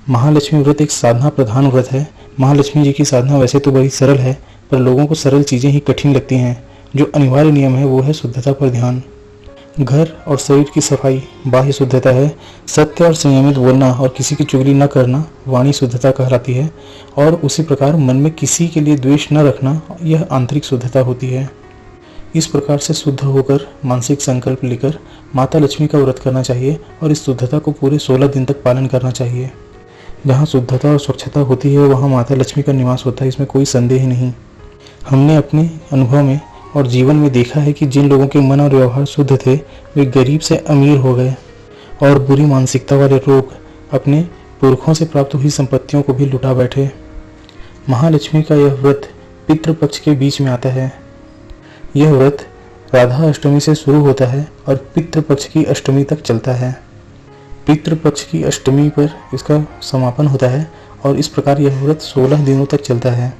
महालक्ष्मी व्रत एक साधना प्रधान व्रत है। महालक्ष्मी जी की साधना वैसे तो बड़ी सरल है, पर लोगों को सरल चीज़ें ही कठिन लगती हैं। जो अनिवार्य नियम है वो है शुद्धता पर ध्यान। घर और शरीर की सफाई बाह्य शुद्धता है। सत्य और संयमित बोलना और किसी की चुगली न करना वाणी शुद्धता कहलाती है। और उसी प्रकार मन में किसी के लिए द्वेष न रखना, यह आंतरिक शुद्धता होती है। इस प्रकार से शुद्ध होकर मानसिक संकल्प लेकर माता लक्ष्मी का व्रत करना चाहिए और इस शुद्धता को पूरे 16 दिन तक पालन करना चाहिए। जहाँ शुद्धता और स्वच्छता होती है वहाँ माता लक्ष्मी का निवास होता है, इसमें कोई संदेह नहीं। हमने अपने अनुभव में और जीवन में देखा है कि जिन लोगों के मन और व्यवहार शुद्ध थे वे गरीब से अमीर हो गए और बुरी मानसिकता वाले लोग अपने पुरखों से प्राप्त हुई संपत्तियों को भी लुटा बैठे। महालक्ष्मी का यह व्रत पितृपक्ष के बीच में आता है। यह व्रत राधा अष्टमी से शुरू होता है और पितृपक्ष की अष्टमी तक चलता है। पितृपक्ष की अष्टमी पर इसका समापन होता है और इस प्रकार यह व्रत 16 दिनों तक चलता है।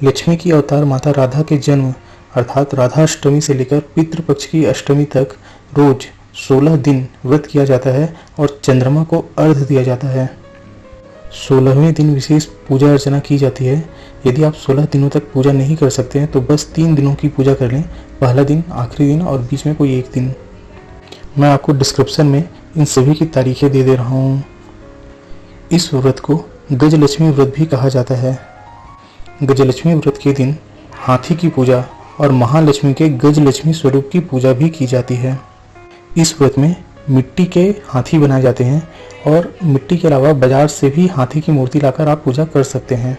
लक्ष्मी की अवतार माता राधा के जन्म अर्थात राधाष्टमी से लेकर पितृपक्ष की अष्टमी तक रोज 16 दिन व्रत किया जाता है और चंद्रमा को अर्घ दिया जाता है। 16वें दिन विशेष पूजा अर्चना की जाती है। यदि आप 16 दिनों तक पूजा नहीं कर सकते हैं तो बस 3 दिनों की पूजा कर लें, पहला दिन, आखिरी दिन और बीच में कोई एक दिन। मैं आपको डिस्क्रिप्शन में इन सभी की तारीखें दे दे रहा हूँ। इस व्रत को गजलक्ष्मी व्रत भी कहा जाता है। गजलक्ष्मी व्रत के दिन हाथी की पूजा और महालक्ष्मी के गजलक्ष्मी स्वरूप की पूजा भी की जाती है। इस व्रत में मिट्टी के हाथी बनाए जाते हैं और मिट्टी के अलावा बाजार से भी हाथी की मूर्ति लाकर आप पूजा कर सकते हैं।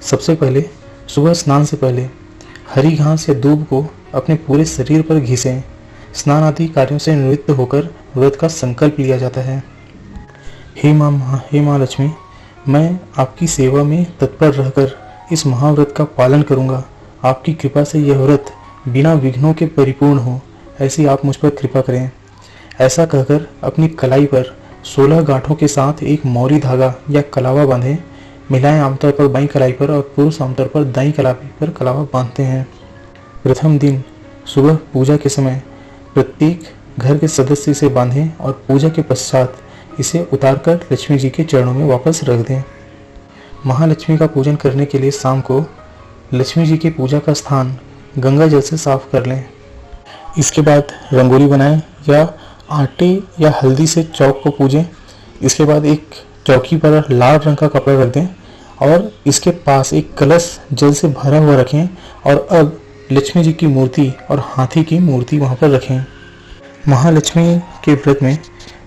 सबसे पहले सुबह स्नान से पहले हरी घास या दूब को अपने पूरे शरीर पर घिसें। स्नान आदि कार्यों से निवृत्त होकर व्रत का संकल्प लिया जाता है। हे माँ लक्ष्मी, मैं आपकी सेवा में तत्पर रहकर इस महाव्रत का पालन करूंगा। आपकी कृपा से यह व्रत बिना विघ्नों के परिपूर्ण हो, ऐसी आप मुझ पर कृपा करें। ऐसा कहकर अपनी कलाई पर 16 गांठों के साथ एक मौरी धागा या कलावा बांधें। महिलाएं आमतौर पर बाईं कलाई पर और पुरुष आमतौर पर दाईं कलाई पर कलावा बांधते हैं। प्रथम दिन सुबह पूजा के समय प्रत्येक घर के सदस्य इसे बांधें और पूजा के पश्चात इसे उतारकर लक्ष्मी जी के चरणों में वापस रख दें। महालक्ष्मी का पूजन करने के लिए शाम को लक्ष्मी जी की पूजा का स्थान गंगा जल से साफ कर लें। इसके बाद रंगोली बनाएं या आटे या हल्दी से चौक को पूजें। इसके बाद एक चौकी पर लाल रंग का कपड़ा रख दें और इसके पास एक कलश जल से भरा हुआ रखें और अब लक्ष्मी जी की मूर्ति और हाथी की मूर्ति वहां पर रखें। महालक्ष्मी के व्रत में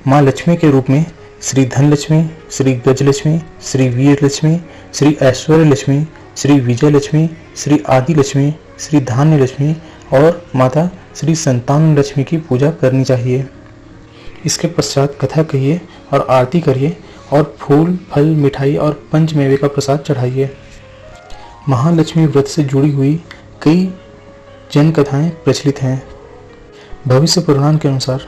माँ लक्ष्मी के रूप में श्री धनलक्ष्मी, श्री गजलक्ष्मी, श्री वीर लक्ष्मी, श्री ऐश्वर्य लक्ष्मी, श्री विजय लक्ष्मी, श्री आदि लक्ष्मी, श्री धान्य लक्ष्मी और माता श्री संतान लक्ष्मी की पूजा करनी चाहिए। इसके पश्चात कथा कहिए और आरती करिए और फूल, फल, मिठाई और पंचमेवे का प्रसाद चढ़ाइए। महालक्ष्मी व्रत से जुड़ी हुई कई जन कथाएं प्रचलित हैं। भविष्य पुराण के अनुसार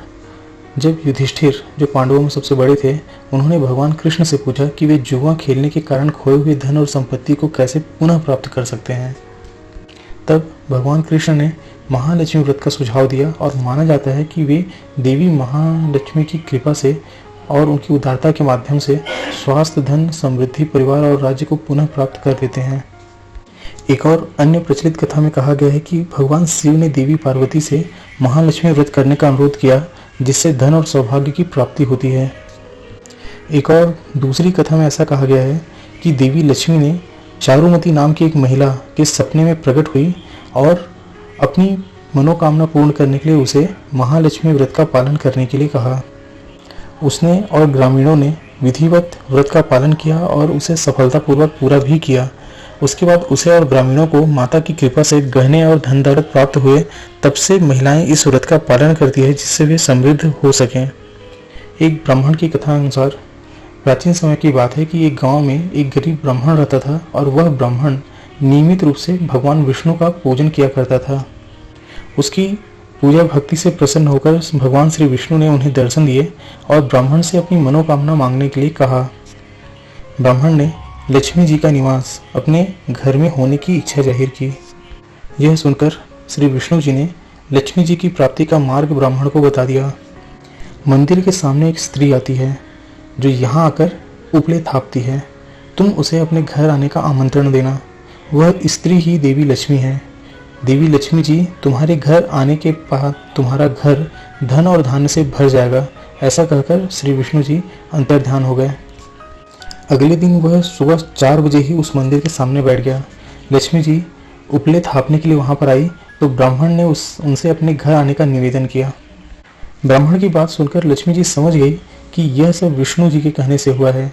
जब युधिष्ठिर, जो पांडवों में सबसे बड़े थे, उन्होंने भगवान कृष्ण से पूछा कि वे जुआ खेलने के कारण खोए हुए धन और संपत्ति को कैसे पुनः प्राप्त कर सकते हैं, तब भगवान कृष्ण ने महालक्ष्मी व्रत का सुझाव दिया और माना जाता है कि वे देवी महालक्ष्मी की कृपा से और उनकी उदारता के माध्यम से स्वास्थ्य, धन, समृद्धि, परिवार और राज्य को पुनः प्राप्त कर देते हैं। एक और अन्य प्रचलित कथा में कहा गया है कि भगवान शिव ने देवी पार्वती से महालक्ष्मी व्रत करने का अनुरोध किया, जिससे धन और सौभाग्य की प्राप्ति होती है। एक और दूसरी कथा में ऐसा कहा गया है कि देवी लक्ष्मी ने चारुमती नाम की एक महिला के सपने में प्रकट हुई और अपनी मनोकामना पूर्ण करने के लिए उसे महालक्ष्मी व्रत का पालन करने के लिए कहा। उसने और ग्रामीणों ने विधिवत व्रत का पालन किया और उसे सफलतापूर्वक पूरा भी किया। उसके बाद उसे और ग्रामीणों को माता की कृपा से गहने और धन दौलत प्राप्त हुए। तब से महिलाएं इस व्रत का पालन करती है जिससे वे समृद्ध हो सकें। एक ब्राह्मण की कथा अनुसार प्राचीन समय की बात है कि एक गांव में एक गरीब ब्राह्मण रहता था और वह ब्राह्मण नियमित रूप से भगवान विष्णु का पूजन किया करता था। उसकी पूजा भक्ति से प्रसन्न होकर भगवान श्री विष्णु ने उन्हें दर्शन दिए और ब्राह्मण से अपनी मनोकामना मांगने के लिए कहा। ब्राह्मण ने लक्ष्मी जी का निवास अपने घर में होने की इच्छा जाहिर की। यह सुनकर श्री विष्णु जी ने लक्ष्मी जी की प्राप्ति का मार्ग ब्राह्मण को बता दिया। मंदिर के सामने एक स्त्री आती है जो यहाँ आकर उपले थापती है। तुम उसे अपने घर आने का आमंत्रण देना। वह स्त्री ही देवी लक्ष्मी है। देवी लक्ष्मी जी तुम्हारे घर आने के बाद तुम्हारा घर धन और धान्य से भर जाएगा। ऐसा कहकर श्री विष्णु जी अंतर्ध्यान हो गए। अगले दिन वह सुबह 4 बजे ही उस मंदिर के सामने बैठ गया। लक्ष्मी जी उपले थापने के लिए वहां पर आई तो ब्राह्मण ने उनसे अपने घर आने का निवेदन किया। ब्राह्मण की बात सुनकर लक्ष्मी जी समझ गई कि यह सब विष्णु जी के कहने से हुआ है।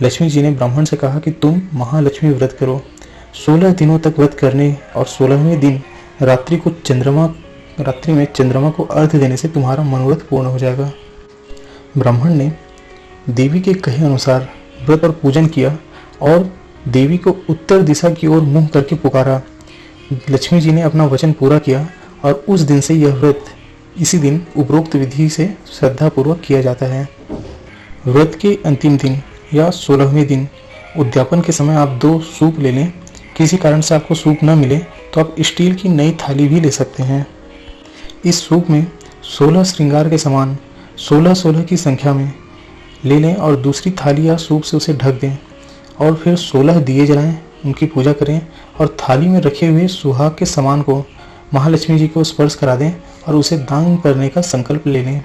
लक्ष्मी जी ने ब्राह्मण से कहा कि तुम महालक्ष्मी व्रत करो। 16 दिनों तक व्रत करने और 16वें दिन रात्रि में चंद्रमा को अर्घ्य देने से तुम्हारा मनोरथ पूर्ण हो जाएगा। ब्राह्मण ने देवी के कहे अनुसार व्रत और पूजन किया और देवी को उत्तर दिशा की ओर मुंह करके पुकारा। लक्ष्मी जी ने अपना वचन पूरा किया और उस दिन से यह व्रत इसी दिन उपरोक्त विधि से श्रद्धापूर्वक किया जाता है। व्रत के अंतिम दिन या 16वें दिन उद्यापन के समय आप 2 सूप ले लें। किसी कारण से आपको सूप न मिले तो आप स्टील की नई थाली भी ले सकते हैं। इस सूप में 16 श्रृंगार के समान 16-16 की संख्या में ले लें और दूसरी थाली या सूप से उसे ढक दें और फिर 16 दिए जलाएं, उनकी पूजा करें और थाली में रखे हुए सुहाग के सामान को महालक्ष्मी जी को स्पर्श करा दें और उसे दान करने का संकल्प ले लें।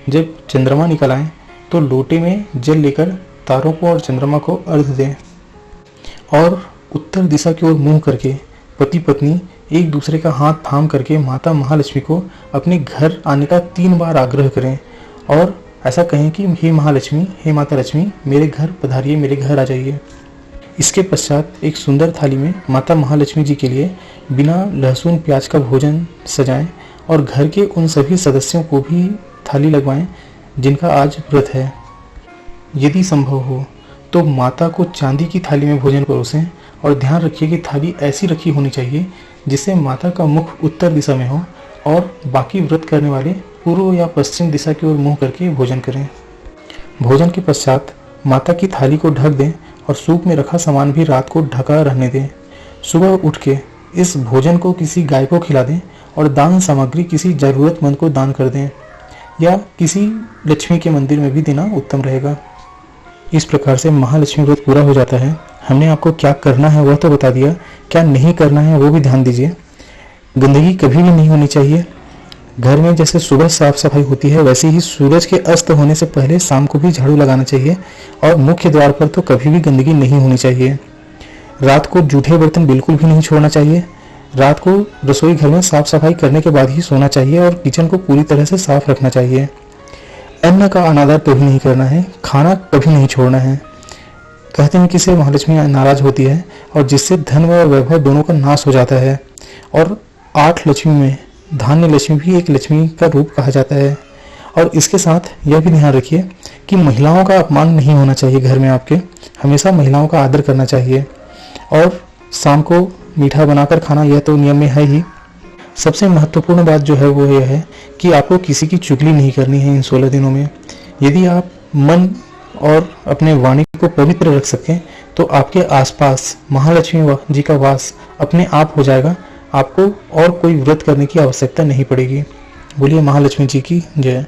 जब चंद्रमा निकल आए तो लोटे में जल लेकर तारों को और चंद्रमा को अर्घ्य दें और उत्तर दिशा की ओर मुंह करके पति पत्नी एक दूसरे का हाथ थाम करके माता महालक्ष्मी को अपने घर आने का 3 बार आग्रह करें और ऐसा कहें कि हे महालक्ष्मी, हे माता लक्ष्मी, मेरे घर पधारिए, मेरे घर आ जाइए। इसके पश्चात एक सुंदर थाली में माता महालक्ष्मी जी के लिए बिना लहसुन प्याज का भोजन सजाएं और घर के उन सभी सदस्यों को भी थाली लगवाएं जिनका आज व्रत है। यदि संभव हो तो माता को चांदी की थाली में भोजन परोसें और ध्यान रखिए कि थाली ऐसी रखी होनी चाहिए जिससे माता का मुख उत्तर दिशा में हो और बाकी व्रत करने वाले पूर्व या पश्चिम दिशा की ओर मुंह करके भोजन करें। भोजन के पश्चात माता की थाली को ढक दें और सूप में रखा सामान भी रात को ढका रहने दें। सुबह उठ के इस भोजन को किसी गाय को खिला दें और दान सामग्री किसी जरूरतमंद को दान कर दें या किसी लक्ष्मी के मंदिर में भी देना उत्तम रहेगा। इस प्रकार से महालक्ष्मी व्रत पूरा हो जाता है। हमने आपको क्या करना है वह तो बता दिया, क्या नहीं करना है वो भी ध्यान दीजिए। गंदगी कभी भी नहीं होनी चाहिए। घर में जैसे सुबह साफ सफाई होती है वैसे ही सूरज के अस्त होने से पहले शाम को भी झाड़ू लगाना चाहिए और मुख्य द्वार पर तो कभी भी गंदगी नहीं होनी चाहिए। रात को जूठे बर्तन बिल्कुल भी नहीं छोड़ना चाहिए। रात को रसोई घर में साफ सफाई करने के बाद ही सोना चाहिए और किचन को पूरी तरह से साफ रखना चाहिए। अन्न का अनादर कभी नहीं करना है, खाना कभी नहीं छोड़ना है। कहते हैं कि इससे महालक्ष्मी नाराज होती है और जिससे धन व वैभव दोनों का नाश हो जाता है। और 8 लक्ष्मी में धान्य लक्ष्मी भी एक लक्ष्मी का रूप कहा जाता है। और इसके साथ यह भी ध्यान रखिए कि महिलाओं का अपमान नहीं होना चाहिए। घर में आपके हमेशा महिलाओं का आदर करना चाहिए और शाम को मीठा बनाकर खाना, यह तो नियम में है ही। सबसे महत्वपूर्ण बात जो है वो यह है कि आपको किसी की चुगली नहीं करनी है इन 16 दिनों में। यदि आप मन और अपने वाणी को पवित्र रख सकें तो आपके आसपास महालक्ष्मी जी का वास अपने आप हो जाएगा। आपको और कोई व्रत करने की आवश्यकता नहीं पड़ेगी। बोलिए महालक्ष्मी जी की जय।